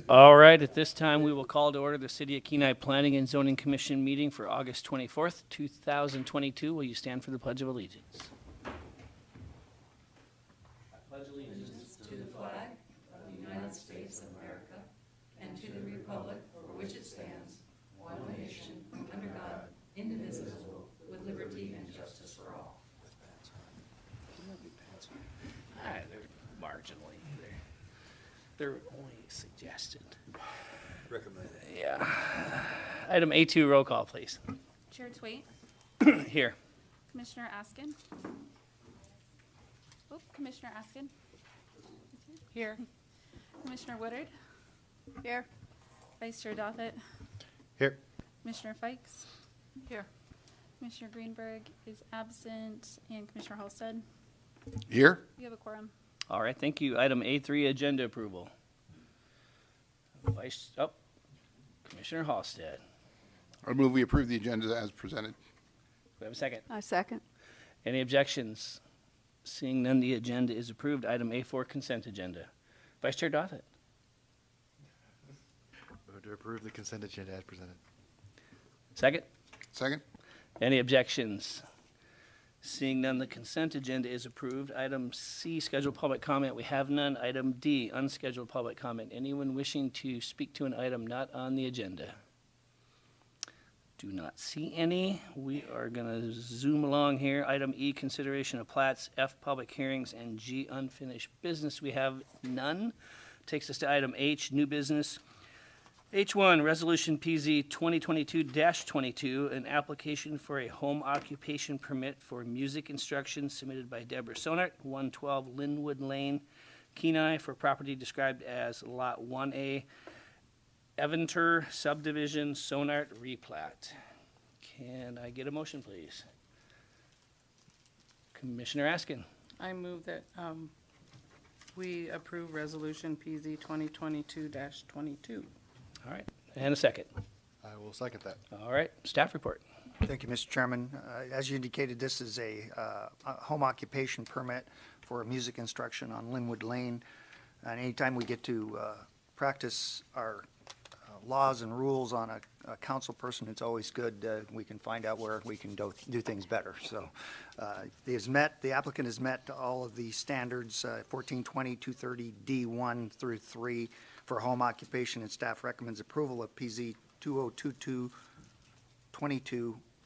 All right, at this time, we will call to order the City of Kenai Planning and Zoning Commission meeting for August 24th, 2022. Will you stand for the Pledge of Allegiance? I pledge allegiance To the flag of the United States of America and to the republic for which it stands, one nation, under God, indivisible, with liberty and justice for all. They're marginally. They're only suggested. Recommend. Yeah. Item A2, roll call, please. Chair Twait, Here. Commissioner Askin. Oh, Commissioner Askin. Here. Commissioner Woodard. Here. Vice Chair Dothett. Here. Commissioner Fikes. Here. Commissioner Greenberg is absent, and Commissioner Halstead. Here. You have a quorum. All right, thank you. Item A3, agenda approval. Commissioner Halstead. I move we approve the agenda as presented. Do we have a second? I second. Any objections? Seeing none, the agenda is approved. Item A4, consent agenda. Vice Chair Dothett. Move to approve the consent agenda as presented. Second? Second. Any objections? Seeing none, the consent agenda is approved. Item C, scheduled public comment. We have none. Item D, unscheduled public comment. Anyone wishing to speak to an item not on the agenda? Do not see any. We are going to zoom along here. Item E, consideration of plats. F, public hearings. And G, unfinished business. We have none. Takes us to item H, new business. H1, Resolution PZ 2022-22, an application for a home occupation permit for music instruction submitted by Deborah Sonart, 112 Linwood Lane, Kenai, for property described as Lot 1A, Eventer Subdivision, Sonart replat. Can I get a motion, please? Commissioner Askin. I move that we approve Resolution PZ 2022-22. All right, and a second. I will second that. All right, staff report. Thank you, Mr. Chairman. As you indicated, this is a home occupation permit for music instruction on Linwood Lane. And anytime we get to practice our laws and rules on a council person, it's always good. We can find out where we can do things better. So the applicant has met all of the standards, 1420, 230, D1 through 3 for home occupation, and staff recommends approval of PZ 2022-22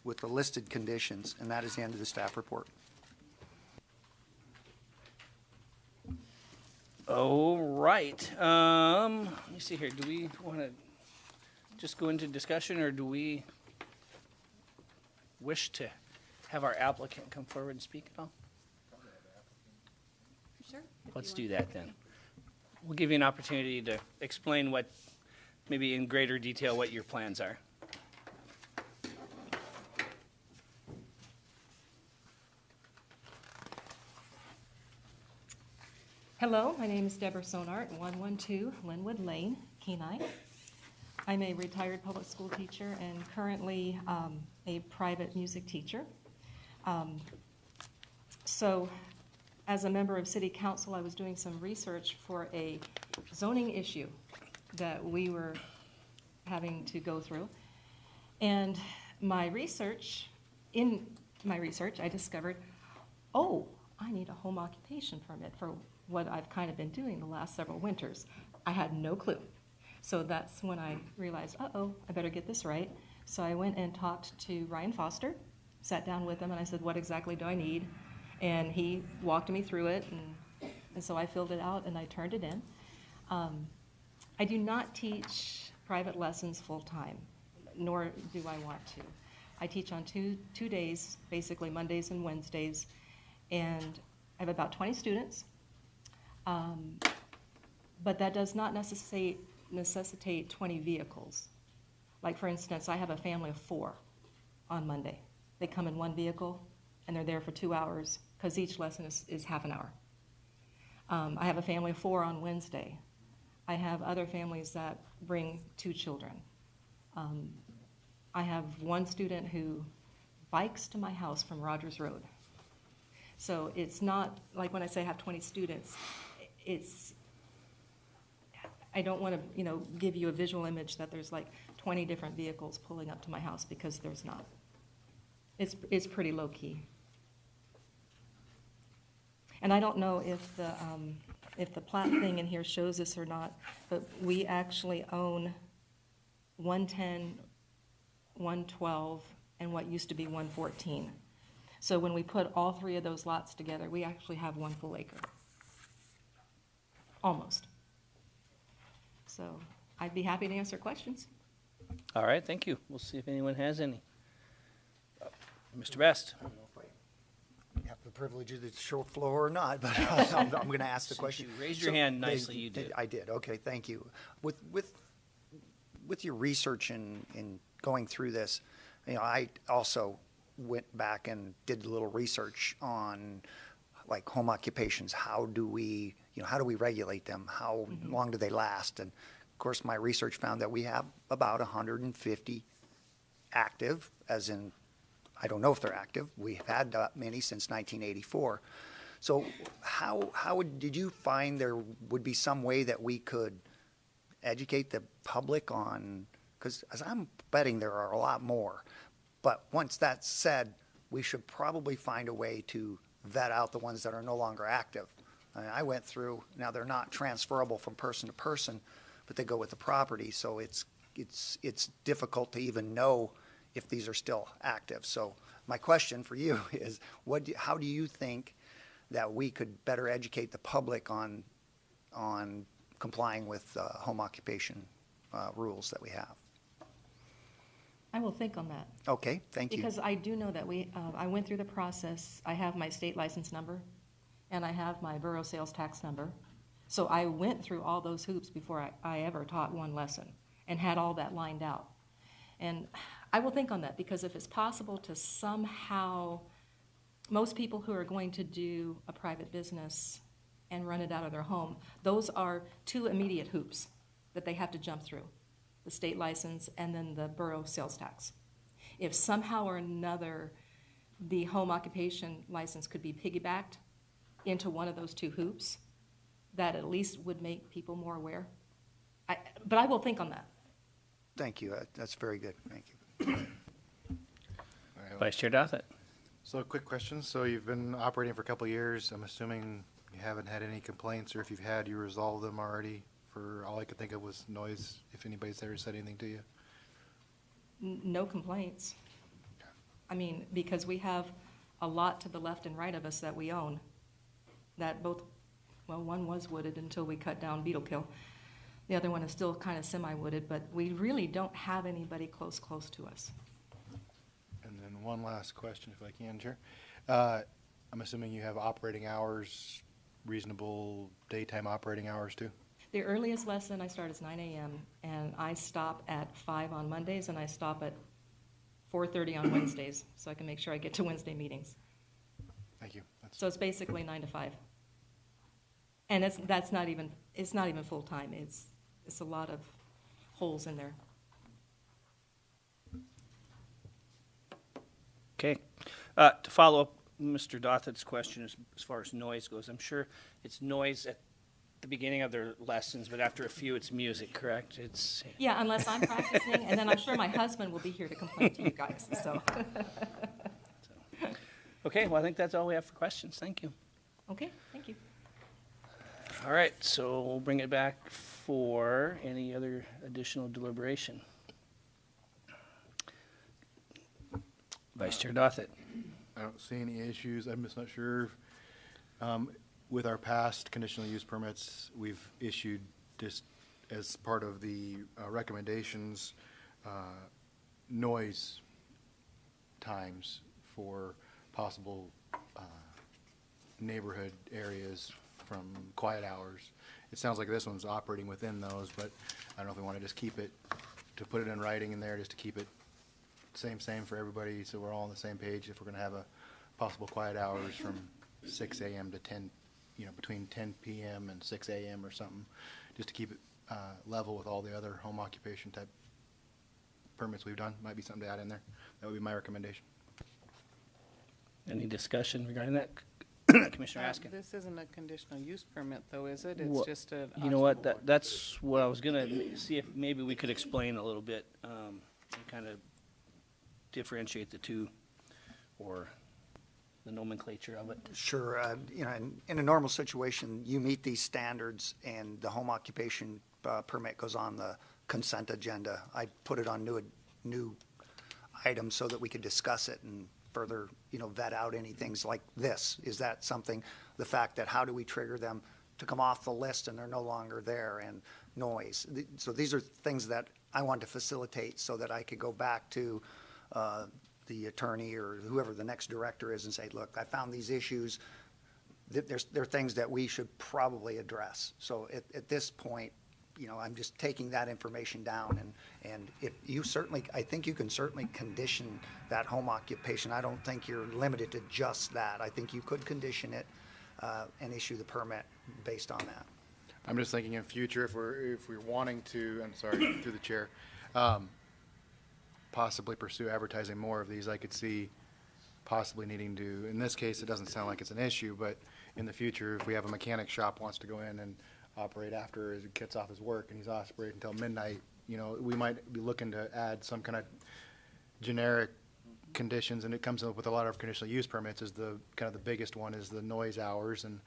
with the listed conditions, and that is the end of the staff report. All right. Let me see here. Do we want to just go into discussion, or do we wish to have our applicant come forward and speak at all? Sure. Let's do that then. We'll give you an opportunity to explain what, maybe in greater detail, what your plans are. Hello, my name is Deborah Sonart, 112 Linwood Lane, Kenai. I'm a retired public school teacher and currently a private music teacher. So as a member of City Council, I was doing some research for a zoning issue that we were having to go through. And in my research, I discovered, oh, I need a home occupation permit for what I've kind of been doing the last several winters. I had no clue. So that's when I realized, uh-oh, I better get this right. So I went and talked to Ryan Foster, sat down with him, and I said, what exactly do I need? And he walked me through it, and so I filled it out and I turned it in. I do not teach private lessons full-time, nor do I want to. I teach on two days, basically Mondays and Wednesdays, and I have about 20 students. But that does not necessitate 20 vehicles. Like, for instance, I have a family of 4 on Monday. They come in one vehicle and they're there for 2 hours because each lesson is half an hour. I have a family of 4 on Wednesday. I have other families that bring 2 children. I have one student who bikes to my house from Rogers Road. So it's not like when I say I have 20 students, I don't want to, give you a visual image that there's like 20 different vehicles pulling up to my house, because there's not. It's pretty low-key. And I don't know if the plat thing in here shows this or not, but we actually own 110, 112, and what used to be 114. So when we put all three of those lots together, we actually have 1 full acre. Almost. So I'd be happy to answer questions. All right, thank you. We'll see if anyone has any. Mr. Best? I don't know if I have the privilege of the show floor or not, but I'm going to ask the Since question. you raised your hand nicely, you did. I did, okay, thank you. With your research in going through this, I also went back and did a little research on like home occupations. How do we regulate them? How long do they last? And of course, my research found that we have about 150 active, as in, I don't know if they're active. We've had that many since 1984. So did you find there would be some way that we could educate the public on, because as I'm betting there are a lot more. But once that's said, we should probably find a way to vet out the ones that are no longer active. I went through, now they're not transferable from person to person, but they go with the property, so it's difficult to even know if these are still active. So my question for you is, how do you think that we could better educate the public on complying with home occupation rules that we have? I will think on that. Okay, thank you. Because I do know that I went through the process. I have my state license number, and I have my borough sales tax number. So I went through all those hoops before I ever taught one lesson and had all that lined out. And I will think on that, because if it's possible to somehow, most people who are going to do a private business and run it out of their home, those are 2 immediate hoops that they have to jump through: the state license and then the borough sales tax. If somehow or another the home occupation license could be piggybacked into one of those 2 hoops, that at least would make people more aware. But I will think on that. Thank you. That's very good. Thank you. All right, Vice Chair Dothett? So a quick question. So you've been operating for a couple of years. I'm assuming you haven't had any complaints, or if you've had, you resolved them already? For all I could think of was noise, if anybody's ever said anything to you. No complaints. I mean, because we have a lot to the left and right of us that we own, that both, well, one was wooded until we cut down Beetle Kill. The other one is still kind of semi-wooded, but we really don't have anybody close to us. And then one last question, if I can, Chair. I'm assuming you have operating hours, reasonable daytime operating hours too? The earliest lesson I start is 9 a.m., and I stop at 5 on Mondays, and I stop at 4:30 on Wednesdays, so I can make sure I get to Wednesday meetings. Thank you. So it's basically 9 to 5. And it's not even full-time. It's a lot of holes in there. Okay. To follow up Mr. Dothet's question as far as noise goes, I'm sure it's noise at the beginning of their lessons, but after a few, it's music, correct? It's Yeah, unless I'm practicing, and then I'm sure my husband will be here to complain to you guys, so. okay. Well, I think that's all we have for questions. Thank you. Okay, thank you. All right, so we'll bring it back for any other additional deliberation. Vice Chair Dothett. I don't see any issues. I'm just not sure. With our past conditional use permits, we've issued just as part of the recommendations, noise times for possible neighborhood areas from quiet hours. It sounds like this one's operating within those, but I don't know if we want to just keep it, to put it in writing in there, just to keep it same for everybody, so we're all on the same page. If we're going to have a possible quiet hours from 6 a.m. to 10, between 10 p.m. and 6 a.m. or something, just to keep it level with all the other home occupation type permits we've done. Might be something to add in there. That would be my recommendation. Any discussion regarding that? Commissioner Askin. This isn't a conditional use permit, though, is it? It's Well, just a. You know what, that's what I was gonna see if maybe we could explain a little bit, and kind of differentiate the two, or the nomenclature of it. Sure, you know, in a normal situation, you meet these standards and the home occupation permit goes on the consent agenda. I put it on new items so that we could discuss it and further, you know, vet out any things like this. Is that something, the fact that how do we trigger them to come off the list and they're no longer there, and noise. So these are things that I want to facilitate so that I could go back to the attorney or whoever the next director is and say, look, I found these issues. There are things that we should probably address. So at this point, you know, I'm just taking that information down, and if you certainly, I think you can certainly condition that home occupation. I don't think you're limited to just that. I think you could condition it and issue the permit based on that. I'm just thinking in future, if we're wanting to, I'm sorry, through the chair, possibly pursue advertising more of these, I could see possibly needing to, in this case, it doesn't sound like it's an issue, but in the future, if we have a mechanic shop wants to go in and operate after he gets off his work and he's operating until midnight, you know, we might be looking to add some kind of generic conditions, and it comes up with a lot of conditional use permits. Is the kind of the biggest one is the noise hours, and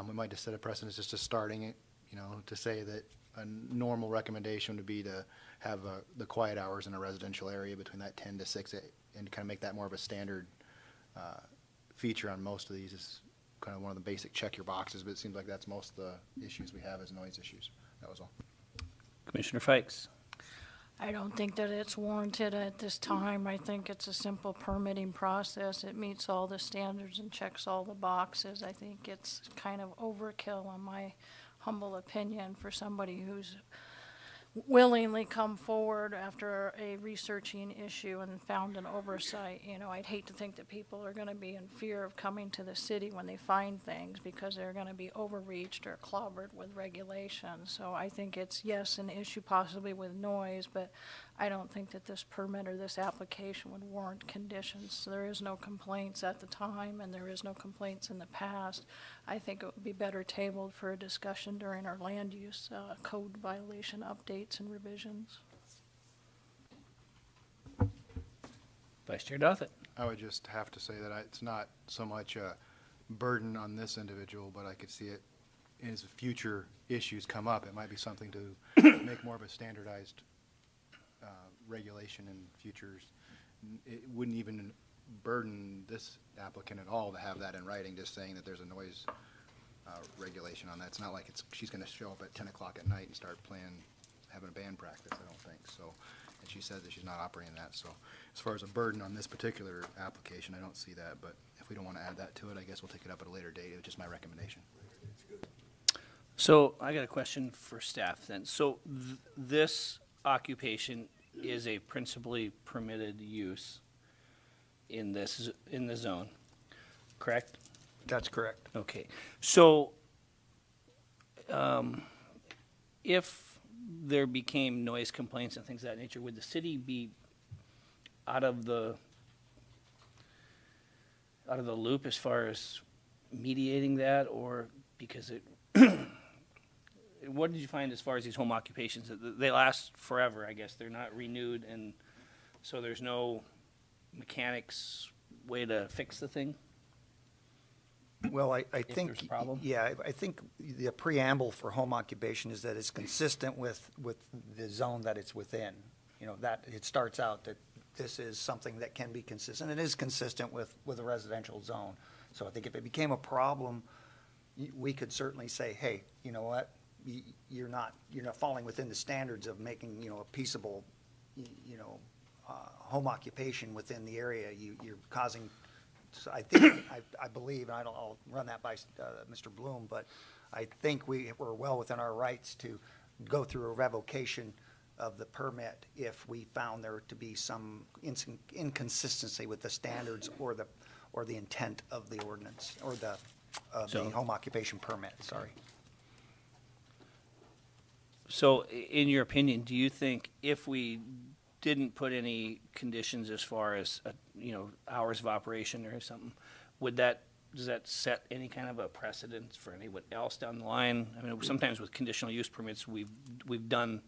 we might just set a precedent just to starting it, you know, to say that a normal recommendation would be to have the quiet hours in a residential area between that 10 to 6, and kind of make that more of a standard feature on most of these. Is kind of one of the basic check your boxes, but it seems like that's most of the issues we have as noise issues. That was all. Commissioner Fikes. I don't think that it's warranted at this time. I think it's a simple permitting process. It meets all the standards and checks all the boxes. I think it's kind of overkill, in my humble opinion, for somebody who's willingly come forward after a researching issue and found an oversight. You know, I'd hate to think that people are going to be in fear of coming to the city when they find things because they're going to be overreached or clobbered with regulations. So I think it's, yes, an issue possibly with noise, but I don't think that this permit or this application would warrant conditions. So there is no complaints at the time, and there is no complaints in the past. I think it would be better tabled for a discussion during our land use code violation updates and revisions. Vice Chair Dothett. I would just have to say that it's not so much a burden on this individual, but I could see it as future issues come up. It might be something to make more of a standardized regulation in futures. It wouldn't even burden this applicant at all to have that in writing, just saying that there's a noise regulation on that. It's not like she's going to show up at 10 o'clock at night and start having a band practice, I don't think. So, and she says that she's not operating that. So as far as a burden on this particular application, I don't see that. But if we don't want to add that to it, I guess we'll take it up at a later date. It's just my recommendation. So I got a question for staff then. So this occupation is a principally permitted use in the zone, correct? That's correct. Okay. So if there became noise complaints and things of that nature, would the city be out of the loop as far as mediating that, or because it what did you find as far as these home occupations? They last forever, I guess. They're not renewed, and so there's no mechanics way to fix the thing? Well, I there's think, a problem? yeah, I think the preamble for home occupation is that it's consistent with the zone that it's within. You know, that it starts out that this is something that can be consistent. It is consistent with a residential zone. So I think if it became a problem, we could certainly say, hey, you know what? You're not falling within the standards of making, you know, a peaceable, home occupation within the area. You're causing. So I think I believe, and I'll run that by Mr. Bloom, but I think we're well within our rights to go through a revocation of the permit if we found there to be some inconsistency with the standards or the intent of the ordinance or the home occupation permit. Sorry. So in your opinion, do you think if we didn't put any conditions as far as, hours of operation or something, would that does that set any kind of a precedent for anyone else down the line? I mean, sometimes with conditional use permits, we've done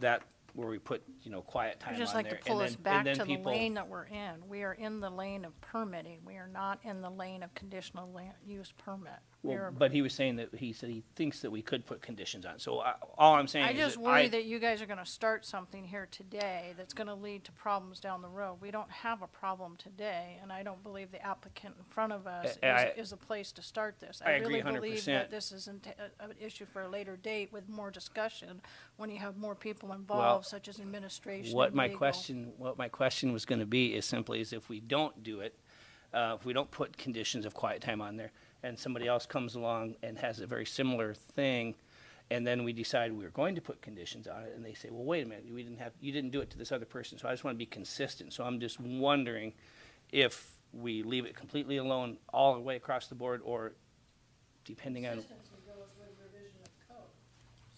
that where we put, quiet time I'd just on like there. to pull and us then- back and then to the people- lane that we're in. We are in the lane of permitting. We are not in the lane of conditional land use permit. Well, We're- but he was saying that, he said he thinks that we could put conditions on. So all I'm saying I is just that worry that you guys are gonna start something here today that's gonna lead to problems down the road. We don't have a problem today, and I don't believe the applicant in front of us is a place to start this. I agree really believe 100%. that this is an issue for a later date with more discussion, when you have more people involved, such as administration What and my legal. question was going to be is simply is if we don't do it, if we don't put conditions of quiet time on there, and somebody else comes along and has a very similar thing, and then we decide we're going to put conditions on it, and they say, well, wait a minute, you didn't do it to this other person, so I just want to be consistent. So I'm just wondering if we leave it completely alone all the way across the board, or depending on. Consistency goes with revision of code.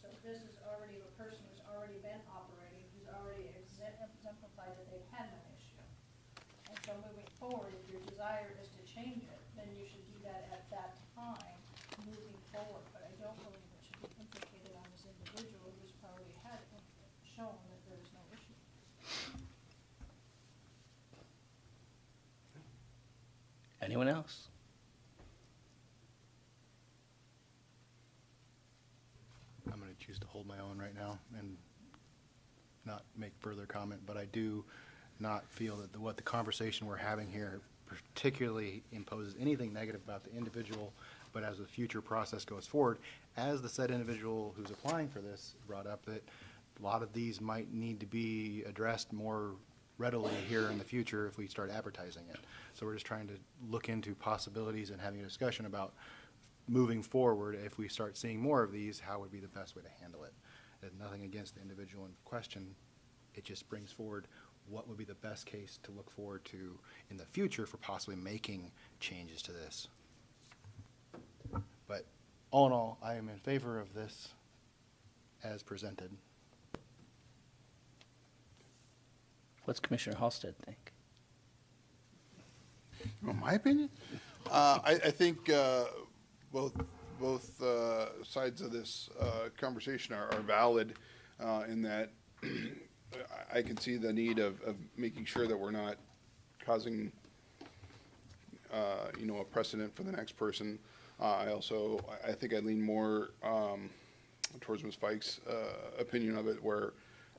So this is already a person who's already been operating, who's already exemplified that they've had no issue. And so moving forward, if your desire is to change it, then you should do that at that time, moving forward. But I don't believe it should be implicated on this individual who's already had shown that there is no issue. Anyone else? I'm going to choose to hold my own right now and not make further comment, but I do not feel that what the conversation we're having here particularly imposes anything negative about the individual, but as the future process goes forward, as the said individual who's applying for this brought up, that a lot of these might need to be addressed more readily here in the future if we start advertising it. So we're just trying to look into possibilities and having a discussion about moving forward, if we start seeing more of these, how would be the best way to handle it? There's nothing against the individual in question. It just brings forward what would be the best case to look forward to in the future for possibly making changes to this. But all in all, I am in favor of this as presented. What's Commissioner Halstead think? Well, my opinion? I think both sides of this conversation are valid in that I can see the need of making sure that we're not causing, a precedent for the next person. I think I lean more towards Ms. Fike's opinion of it, where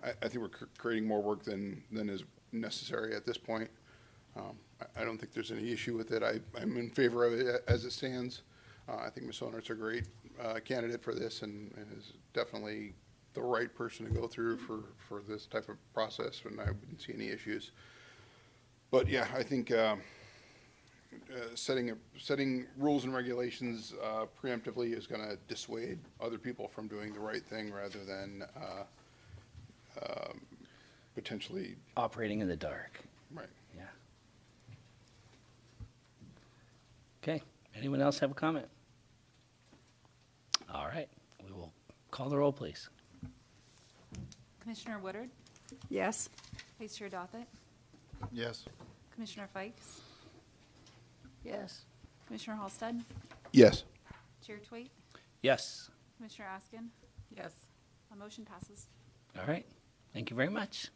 I think we're creating more work than is necessary at this point. I don't think there's any issue with it. I'm in favor of it as it stands. I think Ms. Onert's a great candidate for this and is definitely the right person to go through for this type of process, and I wouldn't see any issues. But yeah, I think setting rules and regulations preemptively is going to dissuade other people from doing the right thing rather than potentially. Operating in the dark. Right. Yeah. Okay, anyone else have a comment? All right, we will call the roll, please. Commissioner Woodard, Yes. Vice Chair Dothett, Yes. Commissioner Fikes, Yes. Commissioner Halsted, Yes. Chair Tweet, Yes, Commissioner Askin, Yes. a motion passes. all right, thank you very much.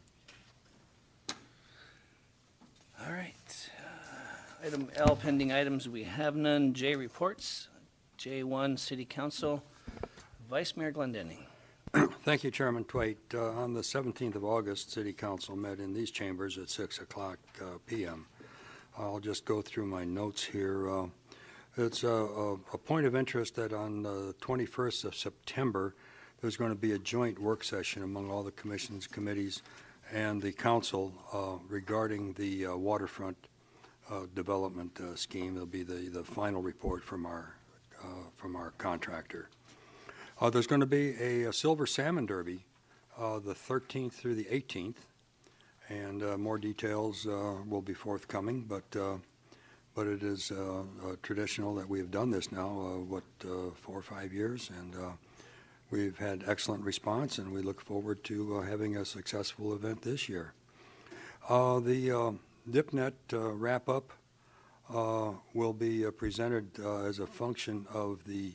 All right, item L, pending items, we have none. J, reports. J1, City Council. Vice Mayor Glendenning. Thank you, Chairman Twait. On the 17th of August, City Council met in these chambers at 6 o'clock p.m. I'll just go through my notes here. It's a point of interest that on the 21st of September, there's going to be a joint work session among all the commissions, committees, and the council regarding the waterfront development scheme. It'll be the final report from our contractor. There's going to be a silver salmon derby the 13th through the 18th, and more details will be forthcoming, but it is traditional that we have done this now, 4 or 5 years, and we've had excellent response, and we look forward to having a successful event this year. The DipNet wrap-up will be presented as a function of the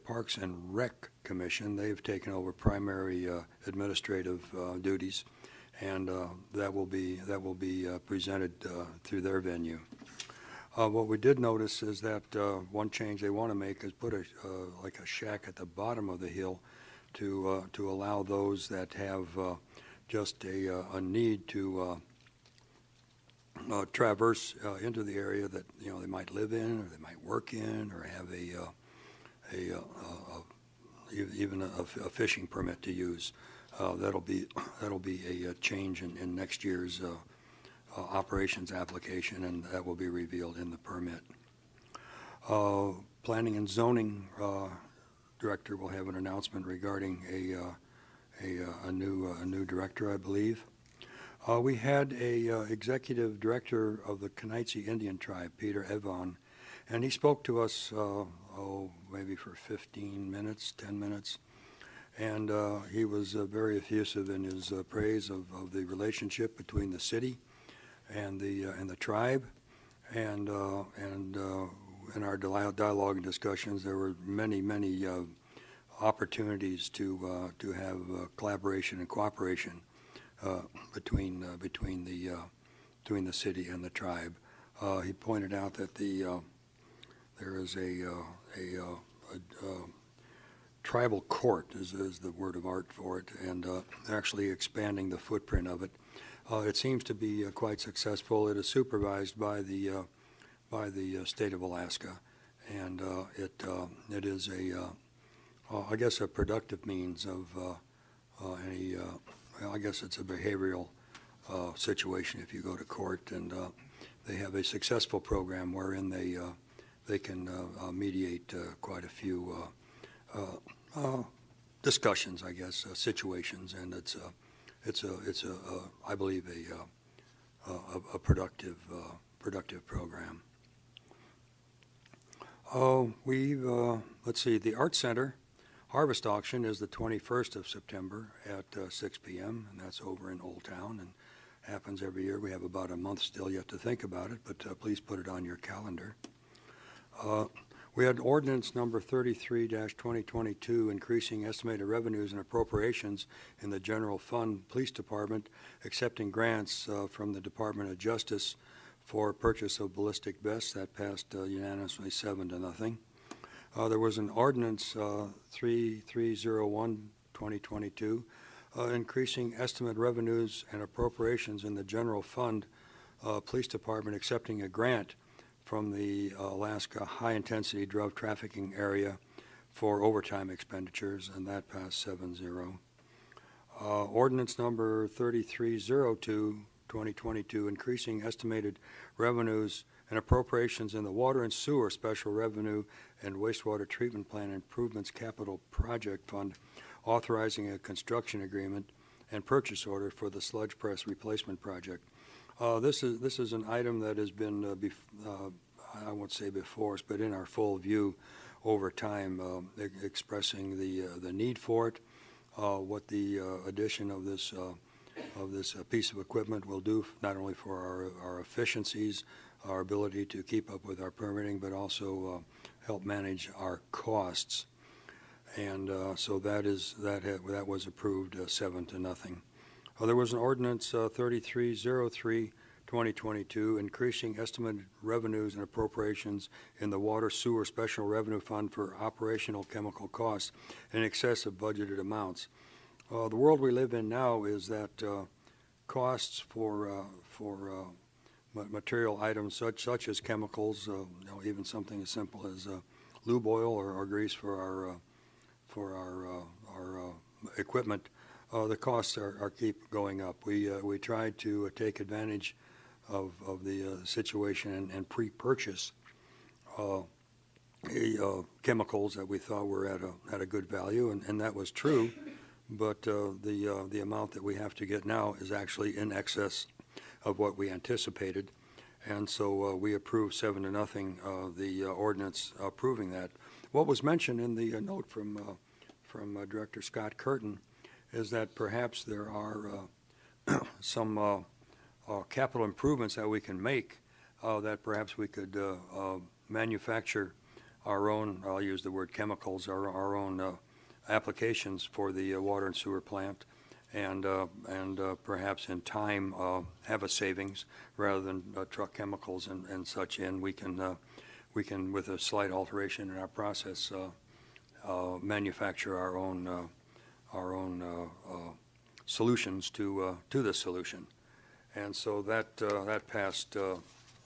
Parks and Rec Commission. They've taken over primary administrative duties, and that will be presented through their venue. What we did notice is that one change they want to make is put like a shack at the bottom of the hill to allow those that have just a need to traverse into the area that they might live in, or they might work in, or have even a fishing permit to use. That'll be a change in next year's operations application, and that will be revealed in the permit. Planning and Zoning Director will have an announcement regarding a new director, I believe. We had a executive director of the Kenaitze Indian Tribe, Peter Evon, and he spoke to us, maybe for 15 minutes, 10 minutes, and he was very effusive in his praise of the relationship between the city and the tribe, and in our dialogue and discussions, there were many opportunities to have collaboration and cooperation between the city and the tribe. He pointed out that there is a tribal court is the word of art for it, and they're actually expanding the footprint of it. It seems to be quite successful. It is supervised by the state of Alaska, and it is I guess a productive means of I guess it's a behavioral situation if you go to court, and they have a successful program wherein they can mediate quite a few discussions, I guess, situations, and it's I believe a productive program. Let's see, the Art Center Harvest Auction is the 21st of September at 6 p.m., and that's over in Old Town, and happens every year. We have about a month still yet to think about it, but please put it on your calendar. We had ordinance number 33-2022, increasing estimated revenues and appropriations in the General Fund Police Department, accepting grants from the Department of Justice for purchase of ballistic vests. That passed unanimously 7-0. There was an ordinance 3301-2022, increasing estimate revenues and appropriations in the General Fund Police Department, accepting a grant from the Alaska High Intensity Drug Trafficking Area for overtime expenditures, and that passed 7-0. Ordinance number 3302-2022, increasing estimated revenues and appropriations in the Water and Sewer Special Revenue and Wastewater Treatment Plant Improvements Capital Project Fund, authorizing a construction agreement and purchase order for the sludge press replacement project. This is an item that has been, I won't say before us, but in our full view over time, expressing the need for it, what the addition of this piece of equipment will do, not only for our efficiencies, our ability to keep up with our permitting, but also help manage our costs. And so that was approved 7-0. There was an ordinance 3303-2022, increasing estimated revenues and appropriations in the Water Sewer Special Revenue Fund for operational chemical costs in excess of budgeted amounts. The world we live in now is that costs for material items such as chemicals, even something as simple as lube oil or grease for our equipment, the costs keep going up. We tried to take advantage of the situation and pre-purchase chemicals that we thought were at a good value, and that was true. But the amount that we have to get now is actually in excess of what we anticipated, and so we approved 7-0 the ordinance approving that. What was mentioned in the note from Director Scott Curtin is that perhaps there are some capital improvements that we can make that perhaps we could manufacture our own, I'll use the word chemicals, our own applications for the water and sewer plant, and perhaps in time have a savings rather than truck chemicals and such in. We can, with a slight alteration in our process, manufacture our own solutions to this solution. And so that passed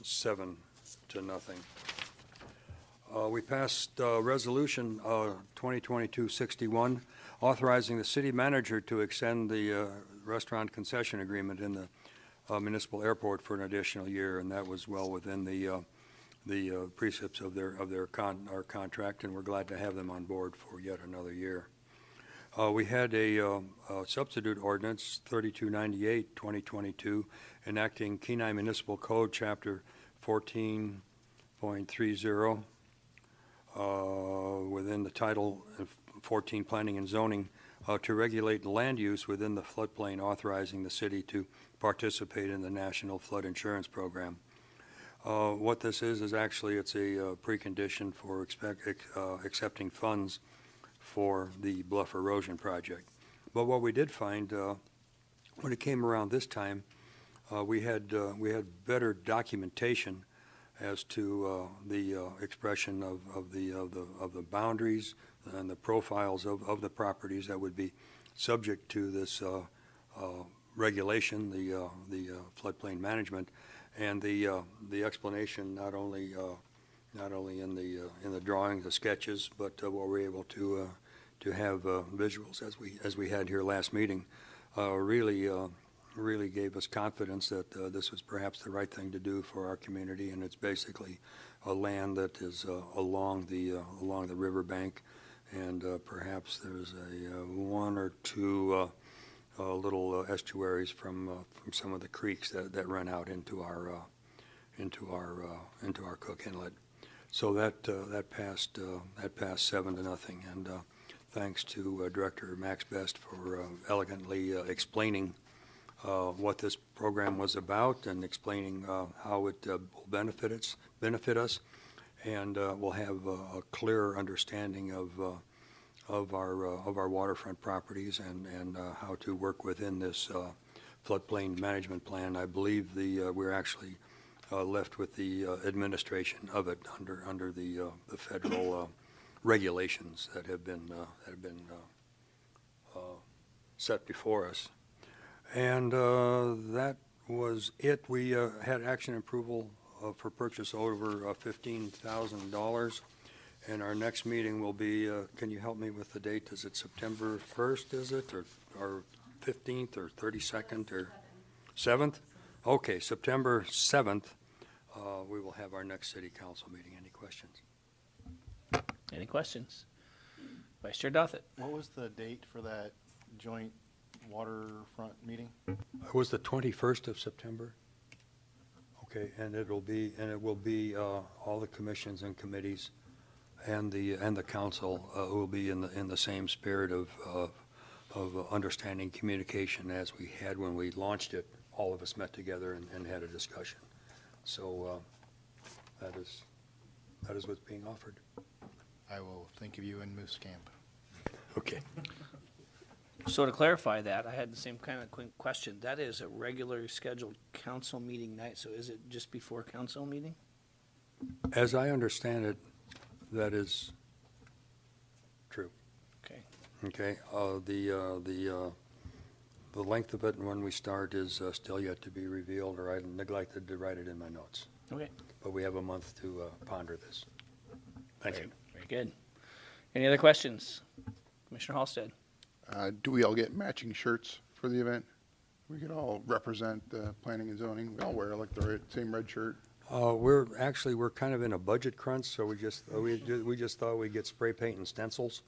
7-0. We passed Resolution 2022-61, authorizing the city manager to extend the restaurant concession agreement in the municipal airport for an additional year, and that was well within the precepts of our contract, and we're glad to have them on board for yet another year. We had a substitute ordinance, 3298, 2022, enacting Kenai Municipal Code, Chapter 14.30, within the Title 14 Planning and Zoning, to regulate land use within the floodplain, authorizing the city to participate in the National Flood Insurance Program. What this is actually it's a precondition for accepting funds for the bluff erosion project. But what we did find when it came around this time, we had better documentation as to the expression of the boundaries and the profiles of the properties that would be subject to this regulation, the floodplain management, and the explanation not only in the drawings, the sketches, but what we're able to have visuals as we had here last meeting, really gave us confidence that this was perhaps the right thing to do for our community. And it's basically a land that is along the riverbank, and perhaps there's one or two little estuaries from some of the creeks that run out into our Cook Inlet. So that passed 7-0, and thanks to Director Max Best for elegantly explaining what this program was about and explaining how it will benefit us, and we'll have a clearer understanding of our waterfront properties and how to work within this floodplain management plan. I believe we're actually left with the administration of it under the federal regulations that have been set before us. And that was it. We had action approval for purchase over $15,000. And our next meeting will be, can you help me with the date? Is it September 1st, is it, or 15th, or 32nd, or 7th? Okay, September 7th, we will have our next city council meeting. Any questions? Any questions? Vice Chair Dothett. What was the date for that joint waterfront meeting? It was the 21st of September. Okay, and it will be all the commissions and committees and the council will be in the same spirit of understanding communication as we had when we launched it. All of us met together and had a discussion. So that is what's being offered. I will think of you in Moose Camp. Okay. So to clarify that, I had the same kind of quick question. That is a regular scheduled council meeting night, so is it just before council meeting? As I understand it, that is true. Okay. Okay. The length of it and when we start is still yet to be revealed, or I neglected to write it in my notes. Okay. But we have a month to ponder this. Thank you. Very good. Any other questions? Commissioner Halstead. Do we all get matching shirts for the event? We could all represent planning and zoning. We all wear like the same red shirt. We're kind of in a budget crunch, so we just thought we'd get spray paint and stencils.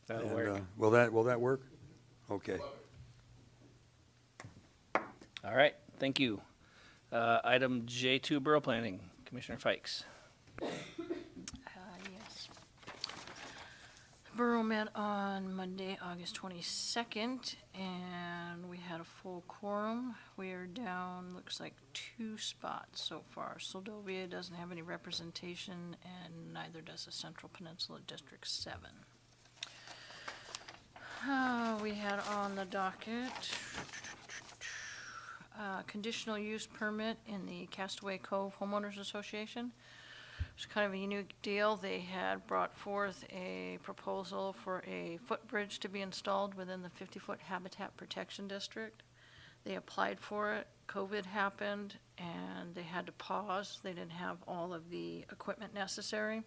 That'll work. Will that work? Okay. All right. Thank you. Item J2, Borough Planning. Commissioner Fikes. Yes. Borough met on Monday, August 22nd, and we had a full quorum. We are down, looks like 2 spots so far. Soldovia doesn't have any representation, and neither does the Central Peninsula District 7. We had on the docket conditional use permit in the Castaway Cove Homeowners Association. It's kind of a unique deal. They had brought forth a proposal for a footbridge to be installed within the 50-foot Habitat Protection District. They applied for it. COVID happened, and they had to pause. They didn't have all of the equipment necessary,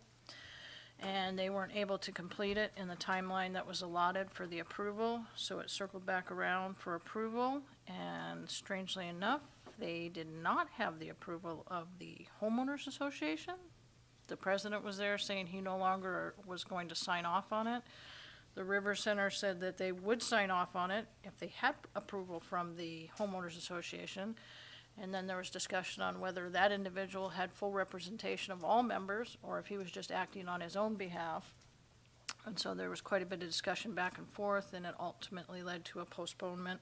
and they weren't able to complete it in the timeline that was allotted for the approval, so it circled back around for approval, and strangely enough, they did not have the approval of the homeowners association. The president was there saying he no longer was going to sign off on it. The River Center said that they would sign off on it if they had approval from the homeowners association. And then there was discussion on whether that individual had full representation of all members or if he was just acting on his own behalf. And so there was quite a bit of discussion back and forth, and it ultimately led to a postponement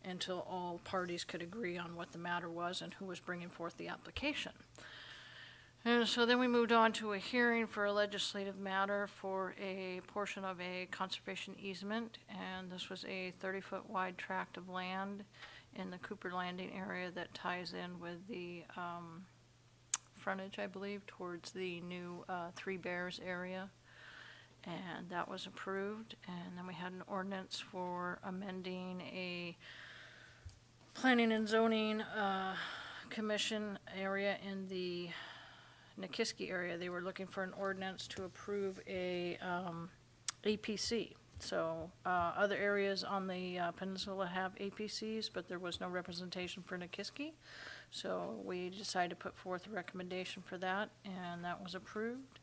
until all parties could agree on what the matter was and who was bringing forth the application. And so then we moved on to a hearing for a legislative matter for a portion of a conservation easement, and this was a 30-foot wide tract of land in the Cooper Landing area that ties in with the frontage, I believe, towards the new Three Bears area, and that was approved. And then we had an ordinance for amending a planning and zoning commission area in the Nikiski area. They were looking for an ordinance to approve a APC. So other areas on the peninsula have APCs, but there was no representation for Nikiski. So we decided to put forth a recommendation for that, and that was approved.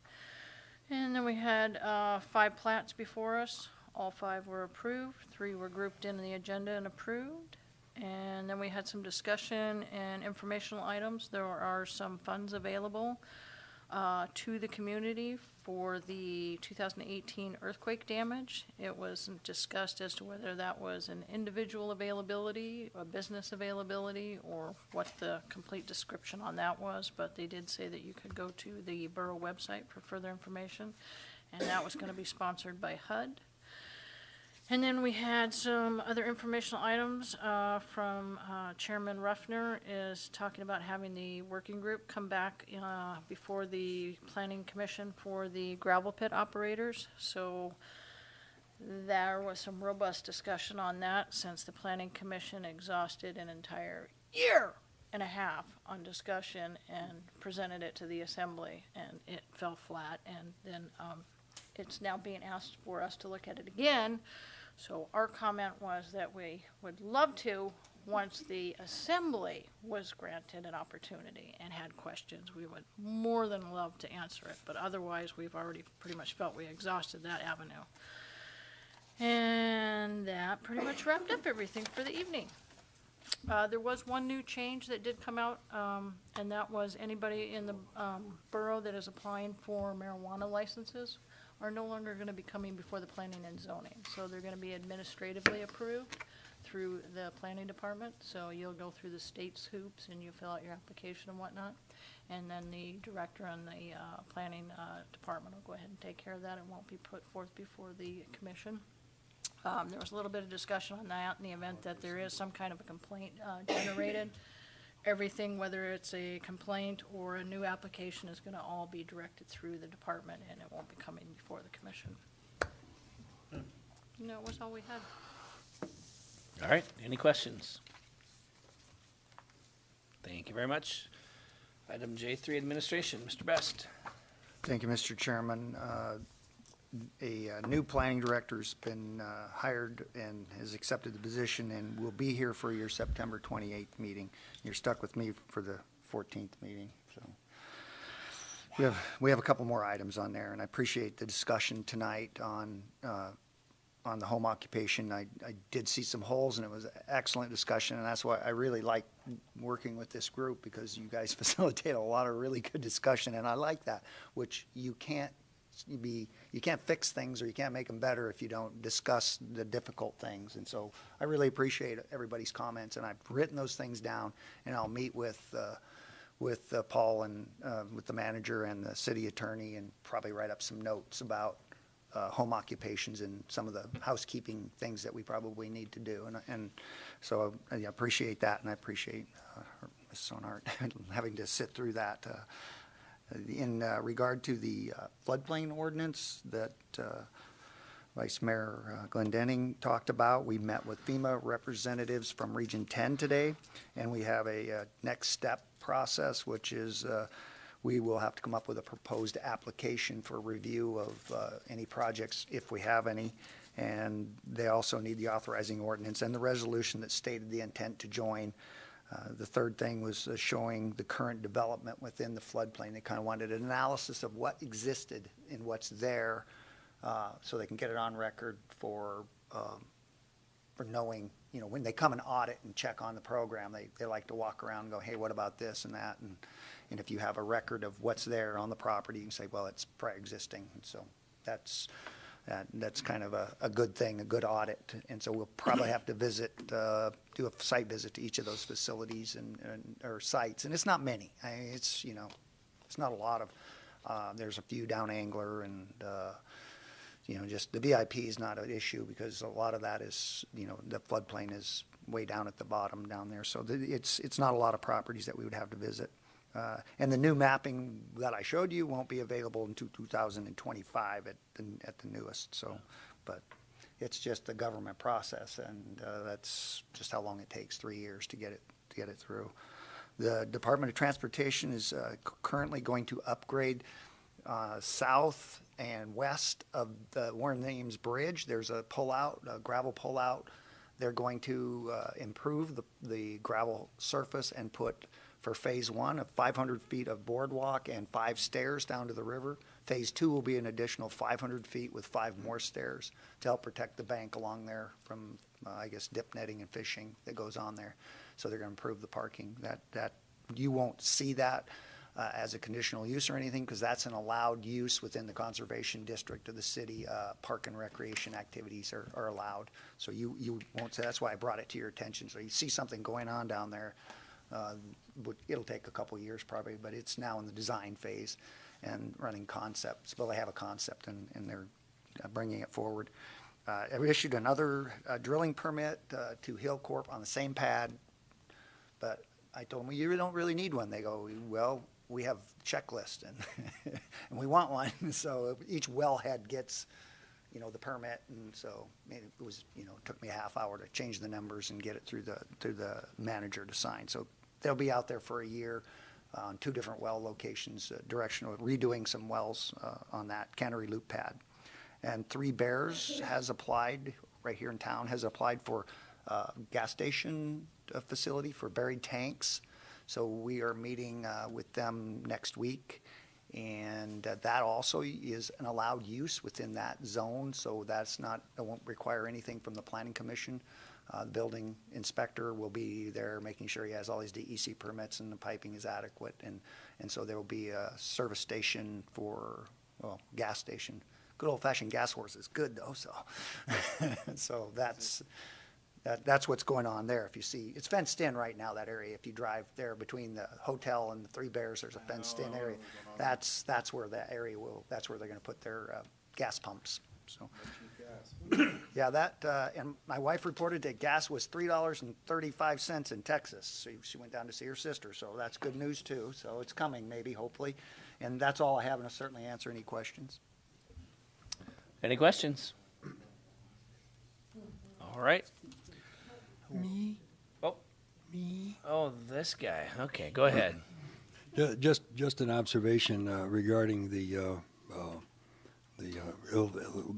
And then we had 5 plats before us. All 5 were approved. 3 were grouped in the agenda and approved. And then we had some discussion and informational items. There are some funds available to the community for the 2018 earthquake damage. It was discussed as to whether that was an individual availability, a business availability, or what the complete description on that was, but they did say that you could go to the borough website for further information, and that was going to be sponsored by HUD. And then we had some other informational items from Chairman Ruffner is talking about having the working group come back before the Planning Commission for the gravel pit operators. So there was some robust discussion on that since the Planning Commission exhausted an entire year and a half on discussion and presented it to the Assembly, and it fell flat. And then it's now being asked for us to look at it again. So our comment was that we would love to, once the Assembly was granted an opportunity and had questions, we would more than love to answer it. But otherwise, we've already pretty much felt we exhausted that avenue. And that pretty much wrapped up everything for the evening. There was one new change that did come out, and that was anybody in the borough that is applying for marijuana licenses are no longer going to be coming before the planning and zoning. So they're going to be administratively approved through the planning department. So you'll go through the state's hoops and you fill out your application and whatnot. And then the director and the planning department will go ahead and take care of that. It won't be put forth before the commission. There was a little bit of discussion on that in the event that there is some kind of a complaint generated. Everything, whether it's a complaint or a new application, is going to all be directed through the department, and it won't be coming before the commission. No, that was all we had. All right, any questions? Thank you very much. Item J3, Administration. Mr. Best. Thank you, Mr. Chairman. A new planning director's been hired and has accepted the position and will be here for your September 28th meeting. You're stuck with me for the 14th meeting. So we have a couple more items on there, and I appreciate the discussion tonight on the home occupation. I did see some holes, and it was excellent discussion, and that's why I really like working with this group, because you guys facilitate a lot of really good discussion, and I like that, which you can't you can't fix things or you can't make them better if you don't discuss the difficult things. And so I really appreciate everybody's comments, and I've written those things down, and I'll meet with Paul and with the manager and the city attorney and probably write up some notes about home occupations and some of the housekeeping things that we probably need to do. And so I appreciate that, and I appreciate Ms. Sonart having to sit through that. In regard to the floodplain ordinance that Vice Mayor Glendenning talked about, we met with FEMA representatives from Region 10 today, and we have a next step process, which is we will have to come up with a proposed application for review of any projects if we have any. And they also need the authorizing ordinance and the resolution that stated the intent to join. The third thing was showing the current development within the floodplain. They kind of wanted an analysis of what existed and what's there, so they can get it on record for knowing, you know, when they come and audit and check on the program, they like to walk around and go, hey, what about this and that? And if you have a record of what's there on the property, you can say, well, it's pre-existing. And so that's kind of a good thing, a good audit. And so we'll probably have to visit, do a site visit to each of those facilities or sites. And it's not many. I mean, it's, you know, it's not a lot of, there's a few down Angler and, you know, just the VIP is not an issue because a lot of that is, you know, the floodplain is way down at the bottom down there. So it's not a lot of properties that we would have to visit. And the new mapping that I showed you won't be available until 2025 at the newest. So, but it's just a government process, and that's just how long it takes, 3 years to get it through. The Department of Transportation is currently going to upgrade south and west of the Warren Ames Bridge. There's a pullout, a gravel pullout. They're going to improve the gravel surface and put, for phase 1, of 500 feet of boardwalk and 5 stairs down to the river. Phase 2 will be an additional 500 feet with 5 more stairs to help protect the bank along there from, I guess, dip netting and fishing that goes on there. So they're going to improve the parking. That you won't see that as a conditional use or anything, because that's an allowed use within the conservation district of the city. Park and recreation activities are allowed. So you won't say, that's why I brought it to your attention. So you see something going on down there, it'll take a couple years probably, but it's now in the design phase and running concepts. Well, they have a concept and they're bringing it forward. I issued another drilling permit to Hill Corp on the same pad, but I told them, well, you don't really need one. They go, well, we have a checklist and and we want one. So each wellhead gets, you know, the permit, and so it was, you know, it took me a half hour to change the numbers and get it through the manager to sign. So they'll be out there for a year on 2 different well locations, directional, redoing some wells on that Cannery Loop pad. And Three Bears has applied, right here in town, has applied for gas station facility for buried tanks. So we are meeting with them next week. And that also is an allowed use within that zone, so it won't require anything from the Planning Commission. The building inspector will be there making sure he has all his DEC permits and the piping is adequate. And so there will be a service station for, well, gas station. Good old-fashioned gas horse is good, though, so. So that's what's going on there. If you see, it's fenced in right now, that area. If you drive there between the hotel and the Three Bears, there's a fenced in area. That's where that area that's where they're going to put their gas pumps. So, yeah, and my wife reported that gas was $3.35 in Texas. So she went down to see her sister. So that's good news too. So it's coming, maybe, hopefully. And that's all I have, and I'll certainly answer any questions. Any questions? All right. Me? Oh, Me? oh, this guy. Okay, go ahead. Just an observation regarding the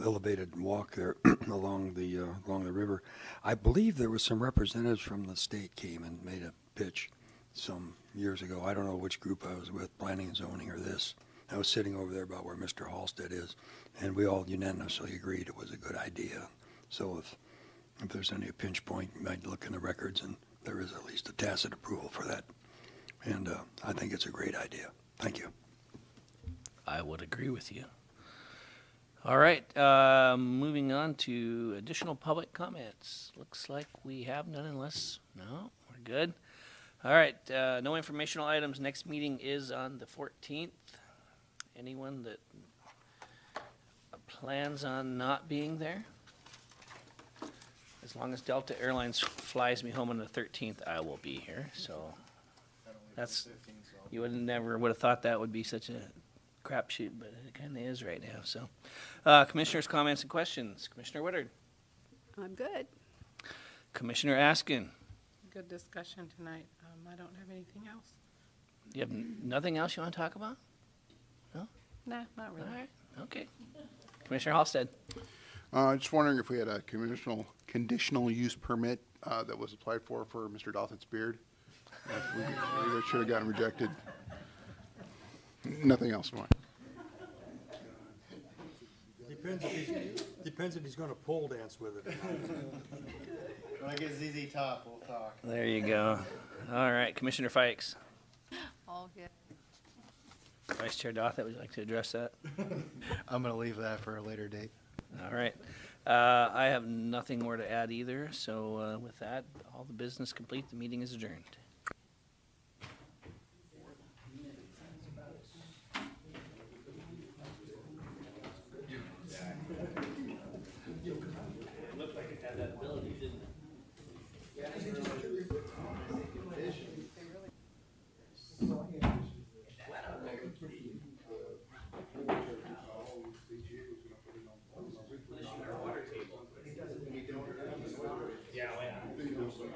elevated walk there along the river. I believe there was some representatives from the state came and made a pitch some years ago. I don't know which group I was with, planning and zoning or this. I was sitting over there about where Mr. Halstead is, and we all unanimously agreed it was a good idea. So if there's any pinch point, you might look in the records, and there is at least a tacit approval for that. And I think it's a great idea. Thank you. I would agree with you. All right, moving on to additional public comments. Looks like we have none unless, no, we're good. All right, no informational items. Next meeting is on the 14th. Anyone that plans on not being there? As long as Delta Airlines flies me home on the 13th, I will be here, so. That's, you would have thought that would be such a crapshoot, but it kind of is right now, so. Commissioners' comments and questions. Commissioner Woodard. I'm good. Commissioner Askin. Good discussion tonight. I don't have anything else. You have nothing else you want to talk about? Nah, not All really. right, okay. Commissioner Halsted. Just wondering if we had a conditional use permit that was applied for Mr. Dothan's beard. If we should have gotten rejected. Nothing else, Mike. Depends if he's gonna pole dance with it. When I get ZZ Top, we'll talk. There you go. All right, Commissioner Fikes. All good. Vice Chair Dothett, would you like to address that? I'm gonna leave that for a later date. All right. I have nothing more to add either, so with that, all the business complete, the meeting is adjourned.